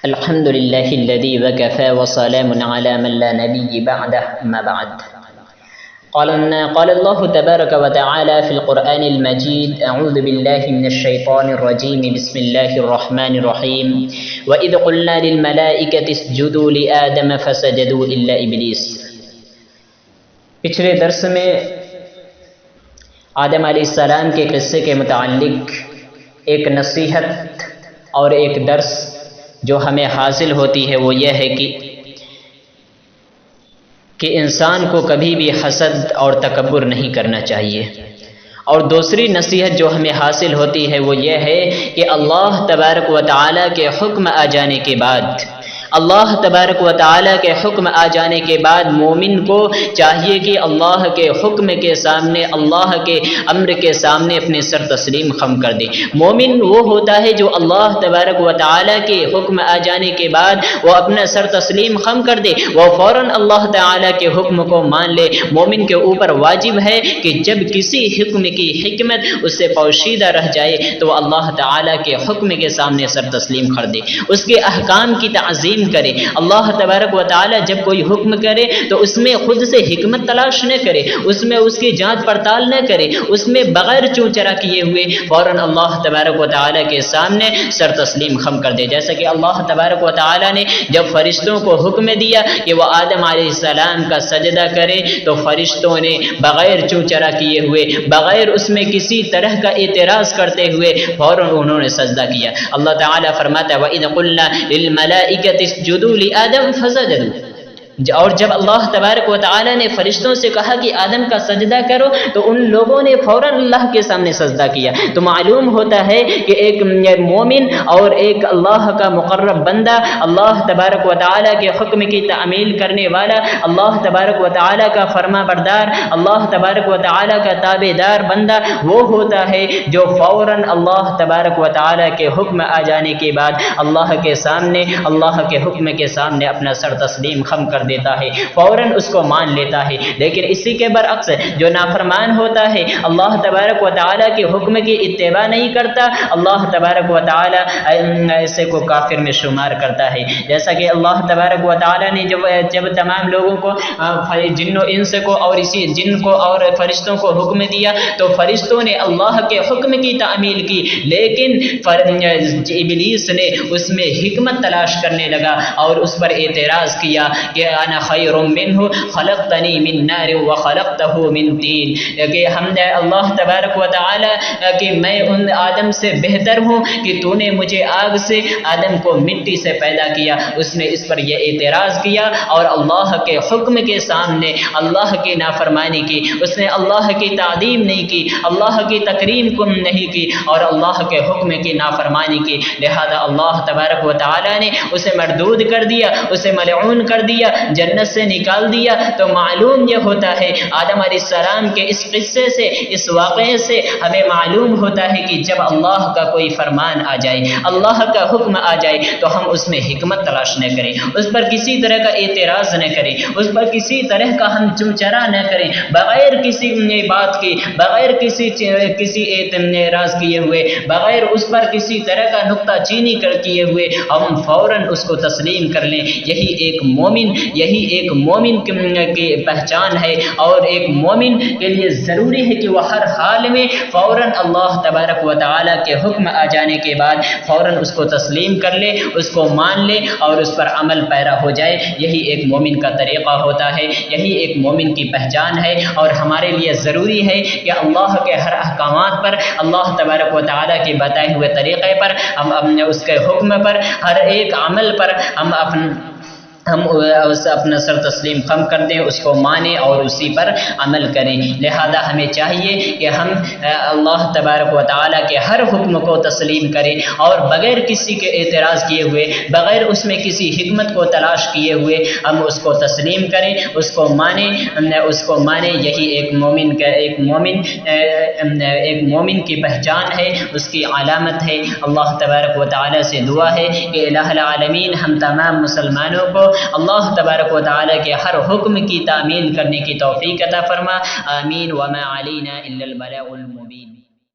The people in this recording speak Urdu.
الحمد لله الذي وكفى وسلام على من لا نبي بعده أما بعد. قال الله تبارك وتعالى في القرآن المجيد: أعوذ بالله من الشيطان الرجيم، بسم الله الرحمن الرحيم. وإذ قلنا للملائكة اسجدوا لآدم فسجدوا إلا إبليس. پچھلے درس میں آدم علیہ السلام کے قصے کے متعلق ایک نصیحت اور ایک درس جو ہمیں حاصل ہوتی ہے وہ یہ ہے کہ انسان کو کبھی بھی حسد اور تکبر نہیں کرنا چاہیے. اور دوسری نصیحت جو ہمیں حاصل ہوتی ہے وہ یہ ہے کہ اللہ تبارک و تعالیٰ کے حکم آ جانے کے بعد مومن کو چاہیے کہ اللہ کے حکم کے سامنے، اللہ کے امر کے سامنے اپنے سر تسلیم خم کر دے. مومن وہ ہوتا ہے جو اللہ تبارک و تعالیٰ کے حکم آ جانے کے بعد وہ اپنا سر تسلیم خم کر دے، وہ فوراً اللہ تعالیٰ کے حکم کو مان لے. مومن کے اوپر واجب ہے کہ جب کسی حکم کی حکمت اس سے پوشیدہ رہ جائے تو وہ اللہ تعالیٰ کے حکم کے سامنے سر تسلیم کر دے، اس کے احکام کی تعظیم کرے. اللہ تبارک و تعالی جب کوئی حکم کرے تو اس میں خود سے حکمت تلاش نہ کرے، اس میں اس کی جانچ پڑتال نہ کرے، اس میں بغیر چوں چرا کیے ہوئے فوراً اللہ تبارک و تعالی کے سامنے سر تسلیم خم کر دے. جیسا کہ اللہ تبارک و تعالی نے جب فرشتوں کو حکم دیا کہ وہ آدم علیہ السلام کا سجدہ کرے تو فرشتوں نے بغیر چوں چرا کیے ہوئے، بغیر اس میں کسی طرح کا اعتراض کرتے ہوئے فوراً انہوں نے سجدہ کیا. اللہ تعالی فرماتا ہے وَإِذْ قُلْنَا لِلْمَلَائِكَةِ اسْجُدُوا لِآدَمَ فَسَجَدُوا. اور جب اللہ تبارک و تعالی نے فرشتوں سے کہا کہ آدم کا سجدہ کرو تو ان لوگوں نے فوراً اللہ کے سامنے سجدہ کیا. تو معلوم ہوتا ہے کہ ایک مومن اور ایک اللہ کا مقرب بندہ، اللہ تبارک و تعالی کے حکم کی تعمیل کرنے والا، اللہ تبارک و تعالی کا فرما بردار، اللہ تبارک و تعالی کا تابع دار بندہ وہ ہوتا ہے جو فوراً اللہ تبارک و تعالی کے حکم آ جانے کے بعد اللہ کے سامنے، اللہ کے حکم کے سامنے اپنا سر تسلیم خم کر دیتا ہے، فوراً اس کو مان لیتا ہے. لیکن اسی کے برعکس جو نافرمان ہوتا ہے، اللہ تبارک و تعالی کے حکم کی اتباع نہیں کرتا، اللہ تبارک و تعالی ایسے کو کافر میں شمار کرتا ہے. جیسا کہ اللہ تبارک و تعالی نے جب تمام لوگوں کو، جن و انس کو اور اسی جن کو اور فرشتوں کو حکم دیا تو فرشتوں نے اللہ کے حکم کی تعمیل کی، لیکن ابلیس نے اس میں حکمت تلاش کرنے لگا اور اس پر اعتراض کیا کہ انا خیر منہ خلقتنی من نار وخلقتہ من طین، کہ ہم نے اللہ تبارک و تعالی کہ میں ان آدم سے بہتر ہوں کہ تو نے مجھے آگ سے، آدم کو مٹی سے پیدا کیا. اس نے اس پر یہ اعتراض کیا اور اللہ کے حکم کے سامنے اللہ کی نافرمانی کی، اس نے اللہ کی تعظیم نہیں کی، اللہ کی تکریم کو نہیں کی اور اللہ کے حکم کی نافرمانی کی. لہذا اللہ تبارک و تعالی نے اسے مردود کر دیا، اسے ملعون کر دیا، جنت سے نکال دیا. تو معلوم یہ ہوتا ہے آدم علیہ السلام کے اس قصے سے، اس واقعے سے ہمیں معلوم ہوتا ہے کہ جب اللہ کا کوئی فرمان آ جائے، اللہ کا حکم آ جائے تو ہم اس میں حکمت تلاش نہ کریں، اس پر کسی طرح کا اعتراض نہ کریں، اس پر کسی طرح کا ہم چمچرا نہ کریں، بغیر کسی بات کی، بغیر کسی اعتراض کیے ہوئے، بغیر اس پر کسی طرح کا نکتہ چینی کیے ہوئے ہم فوراً اس کو تسلیم کر لیں. یہی ایک مومن کی پہچان ہے اور ایک مومن کے لیے ضروری ہے کہ وہ ہر حال میں فوراً اللہ تبارک و تعالی کے حکم آ جانے کے بعد فوراً اس کو تسلیم کر لے، اس کو مان لے اور اس پر عمل پیرا ہو جائے. یہی ایک مومن کا طریقہ ہوتا ہے، یہی ایک مومن کی پہچان ہے. اور ہمارے لیے ضروری ہے کہ اللہ کے ہر احکامات پر، اللہ تبارک و تعالی کے بتائے ہوئے طریقے پر، ہم اس کے حکم پر، ہر ایک عمل پر ہم اپنا سر تسلیم خم کر دیں، اس کو مانیں اور اسی پر عمل کریں. لہذا ہمیں چاہیے کہ ہم اللہ تبارک و تعالیٰ کے ہر حکم کو تسلیم کریں اور بغیر کسی کے اعتراض کیے ہوئے، بغیر اس میں کسی حکمت کو تلاش کیے ہوئے ہم اس کو تسلیم کریں، اس کو مانیں. یہی ایک مومن کی پہچان ہے، اس کی علامت ہے. اللہ تبارک و تعالیٰ سے دعا ہے کہ الہ العالمین ہم تمام مسلمانوں کو اللہ تبارک و تعالی کے ہر حکم کی تعمیل کرنے کی توفیق عطا فرما. آمین. وما علینا الا البلاغ المبین.